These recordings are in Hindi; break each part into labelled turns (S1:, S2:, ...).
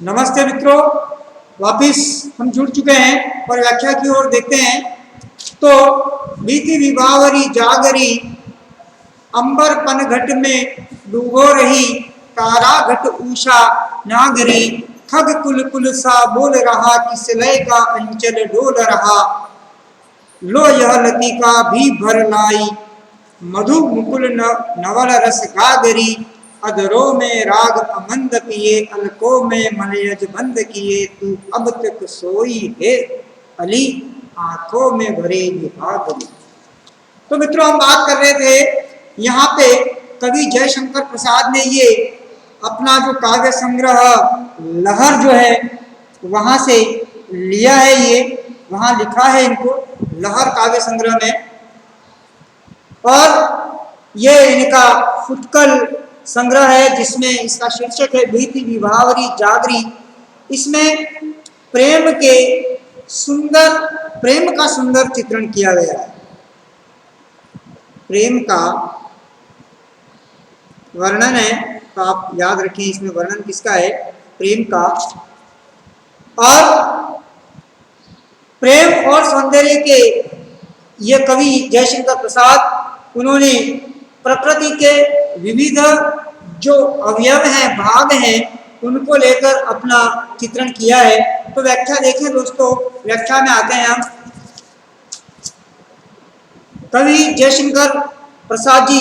S1: नमस्ते मित्रों, वापिस हम जुड़ चुके हैं और व्याख्या की ओर देखते हैं। तो बीती विभावरी जागरी, अंबर पनघट में डूबो रही, तारा घट उषा नागरी, खग कुल कुल सा बोल रहा, किस लय का अंचल डोल रहा, लो यह लतिका भी भर लाई, मधु मुकुल नवल रस गागरी, अधरों में राग अमंद पिए, अलकों में मलयज बंद किए, तू अब तक सोई है अली, आंखों में भरे भागरी। तो मित्रों, हम बात कर रहे थे, यहाँ पे कवि जयशंकर प्रसाद ने ये अपना जो काव्य संग्रह लहर जो है वहां से लिया है। ये वहां लिखा है इनको लहर काव्य संग्रह में, और ये इनका फुटकल संग्रह है जिसमें इसका शीर्षक है बीती विभावरी जागरी। इसमें प्रेम का सुंदर चित्रण किया गया है। प्रेम का वर्णन है, तो आप याद रखें इसमें वर्णन किसका है? प्रेम का। और प्रेम और सौंदर्य के ये कवि जयशंकर प्रसाद, उन्होंने प्रकृति के विविध जो अवयव हैं, भाग हैं, उनको लेकर अपना चित्रण किया है। तो व्याख्या देखें दोस्तों, व्याख्या में आते हैं हम। कवि जयशंकर प्रसाद जी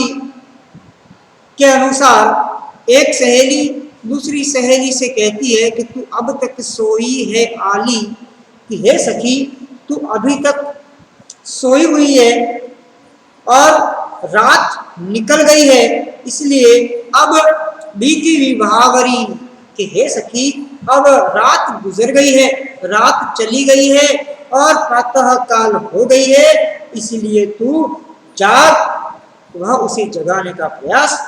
S1: के अनुसार एक सहेली दूसरी सहेली से कहती है कि तू अब तक सोई है आली, कि हे सखी तू अभी तक सोई हुई है और रात निकल गई है, इसलिए अब बीती विभावरी, कि हे सखी अब रात गुजर गई है, रात चली गई है और प्रातः काल हो गई है, इसलिए तू जाग। वह उसे जगाने का प्रयास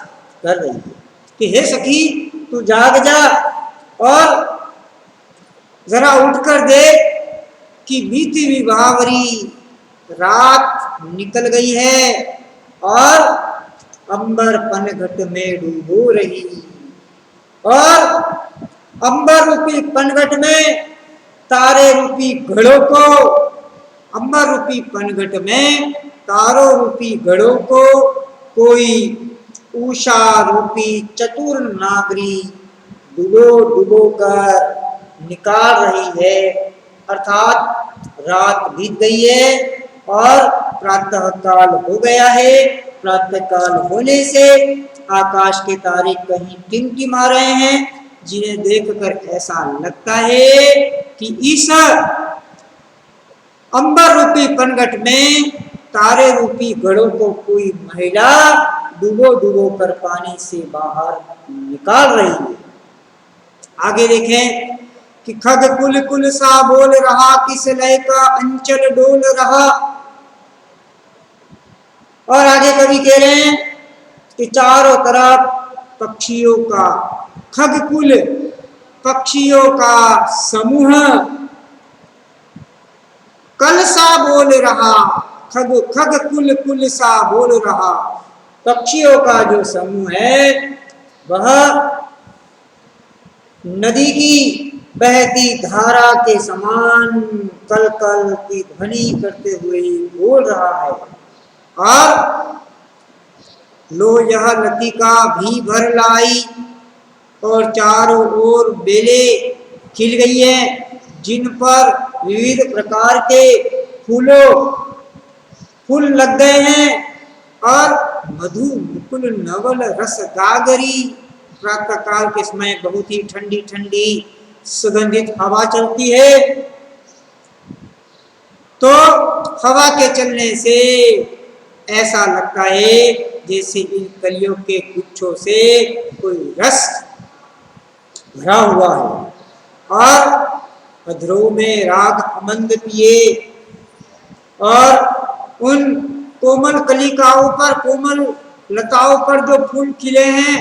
S1: कर रही है कि हे सखी तू जाग जा और जरा उठकर देख कि बीती विभावरी, रात निकल गई है और अंबर पनघट में डूबो रही, और अंबर रूपी पनघट में तारे रूपी घड़ों को, अंबर रूपी पनघट में तारों रूपी घड़ों को कोई उषा रूपी चतुर नागरी डुबो डुबो कर निकाल रही है। अर्थात रात बीत गई है और प्रातः काल हो गया है। प्रातः काल होने से आकाश के तारे कहीं टिमटिमा रहे हैं, जिन्हें देखकर ऐसा लगता है कि इस अंबर रूपी पनघट में तारे रूपी घड़ों को कोई महिला डुबो डुबो कर पानी से बाहर निकाल रही है। आगे देखें कि खग कुल कुल सा बोल रहा, किस लय का अंचल डोल रहा। और आगे कवि कह रहे हैं कि चारों तरफ पक्षियों का, खग कुल पक्षियों का समूह कल सा बोल रहा, खग खग कुल कुल सा बोल रहा। पक्षियों का जो समूह है वह नदी की बहती धारा के समान कल कल की ध्वनि करते हुए बोल रहा है। और लो यह लतिका भी भर लाई, और चारों ओर बेले खिल गई हैं, जिन पर विविध प्रकार के फूल लग गए हैं, और मधु मुकुल नवल रस गागरी। प्रातः काल के समय बहुत ही ठंडी ठंडी सुगंधित हवा चलती है, तो हवा के चलने से ऐसा लगता है जैसे इन कलियों के गुच्छों से कोई रस भरा हुआ है। और अधरों में राग अमंद पिए, और उन कोमल कलिकाओं पर, कोमल लताओं पर जो फूल खिले हैं,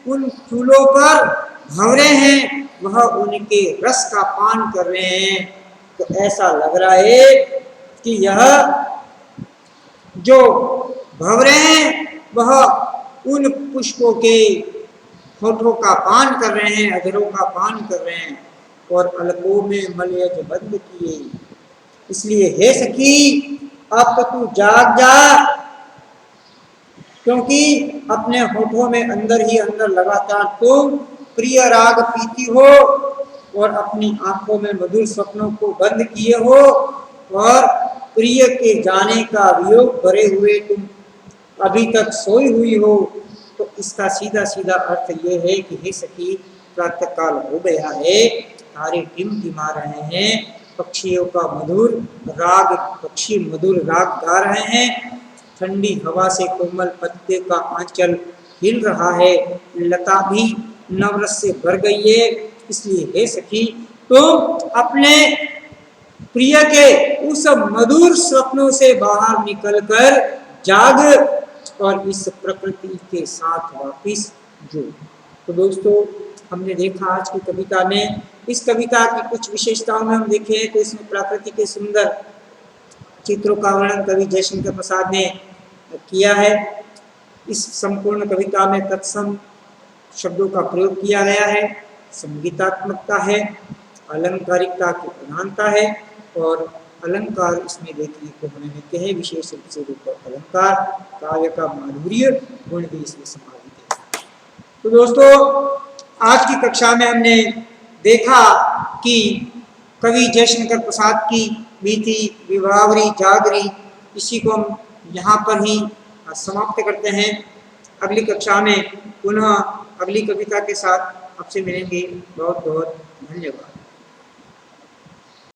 S1: उन फूलों पर भंवरे हैं, वह उनके रस का पान कर रहे हैं। तो ऐसा लग रहा है कि यह जो भंवरे हैं वह उन पुष्पों के होठों का पान कर रहे हैं, अधरों का पान कर रहे हैं। और अलकों में मलयज बंद किए। इसलिए हे सखी अब तो तू जाग जा, क्योंकि अपने होठों में अंदर ही अंदर लगातार तुम प्रिय राग पीती हो और अपनी आंखों में मधुर सपनों को बंद किए हो और प्रिय के जाने का वियोग भरे हुए तुम अभी तक सोई हुई हो। तो इसका सीधा सीधा अर्थ ये है कि हे सखी प्रातः काल हो गया है, तारे टिमटिमा रहे हैं, पक्षियों का मधुर राग, पक्षी मधुर राग गा रहे हैं, ठंडी हवा से कोमल पत्ते का आंचल हिल रहा है, लता भी नवरस से भर गई है। इसलिए हे सखी तुम अपने प्रिय के उस मधुर स्वप्नों से बाहर निकलकर जाग और इस प्रकृति के साथ वापिस जुड़। तो दोस्तों हमने देखा आज की कविता में, इस कविता की कुछ विशेषताओं में हम देखें तो इसमें प्रकृति के सुंदर चित्रों का वर्णन कवि जयशंकर प्रसाद ने किया है। इस संपूर्ण कविता में तत्सम शब्दों का प्रयोग किया गया है, संगीतात्मकता है, अलंकारिकता की प्रधानता है और अलंकार इसमें देखने को हमें मिलते हैं, विशेष रूप से रूप अलंकार, काव्य का माधुर्य गुण भी इसमें समाहित है। तो दोस्तों आज की कक्षा में हमने देखा कि कवि जयशंकर प्रसाद की मीठी विभावरी जागरी, इसी को हम यहाँ पर ही समाप्त करते हैं। अगली कक्षा में पुनः अगली कविता के साथ आपसे मिलेंगे। बहुत बहुत धन्यवाद।